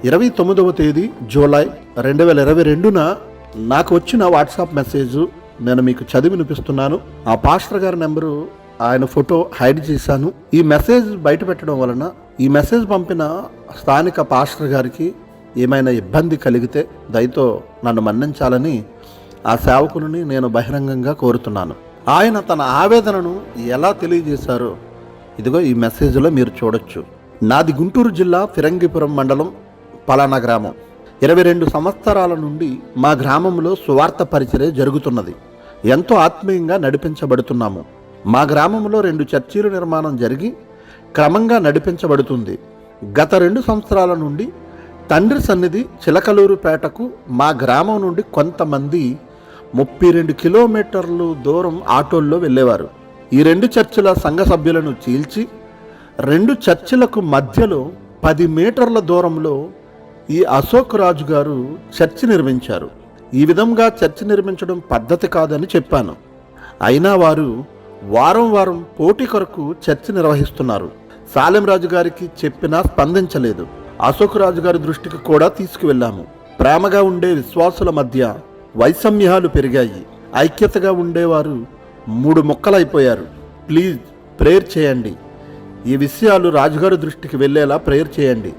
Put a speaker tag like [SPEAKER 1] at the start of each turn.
[SPEAKER 1] 29వ తేదీ జూలై 2022న నాకు వచ్చిన వాట్సాప్ మెసేజ్ నేను మీకు చదివి వినిపిస్తున్నాను. ఆ పాస్టర్ గారి నెంబరు, ఆయన ఫోటో హైడ్ చేశాను. ఈ మెసేజ్ బయట పెట్టడం వలన ఈ మెసేజ్ పంపిన స్థానిక పాస్టర్ గారికి ఏమైనా ఇబ్బంది కలిగితే దయతో నన్ను మన్నించాలని ఆ సేవకుని నేను బహిరంగంగా కోరుతున్నాను. ఆయన తన ఆవేదనను ఎలా తెలియజేశారో ఇదిగో ఈ మెసేజ్లో మీరు చూడొచ్చు. నాది గుంటూరు జిల్లా ఫిరంగిపురం మండలం పలానా గ్రామం. 22 సంవత్సరాల నుండి మా గ్రామంలో సువార్త పరిచర్య జరుగుతున్నది. ఎంతో ఆత్మీయంగా నడిపించబడుతున్నాము. మా గ్రామంలో 2 చర్చీలు నిర్మాణం జరిగి క్రమంగా నడిపించబడుతుంది. గత 2 సంవత్సరాల నుండి తండ్రి సన్నిధి చిలకలూరుపేటకు మా గ్రామం నుండి కొంతమంది 32 కిలోమీటర్లు దూరం ఆటోల్లో వెళ్ళేవారు. ఈ 2 చర్చిల సంఘ సభ్యులను చీల్చి 2 చర్చిలకు మధ్యలో 10 మీటర్ల దూరంలో ఈ అశోక్ రాజు గారు చర్చి నిర్మించారు. ఈ విధంగా చర్చి నిర్మించడం పద్ధతి కాదని చెప్పాను. అయినా వారు వారం వారం పోటీ కొరకు చర్చి నిర్వహిస్తున్నారు. సాలెం రాజు గారికి చెప్పినా స్పందించలేదు. అశోక్ రాజు గారి దృష్టికి కూడా తీసుకువెళ్ళాము. ప్రేమగా ఉండే విశ్వాసుల మధ్య వైషమ్యాలు పెరిగాయి. ఐక్యతగా ఉండేవారు 3 ముక్కలైపోయారు. ప్లీజ్ ప్రేయర్ చేయండి. ఈ విషయాలు రాజుగారి దృష్టికి వెళ్ళేలా ప్రేయర్ చేయండి.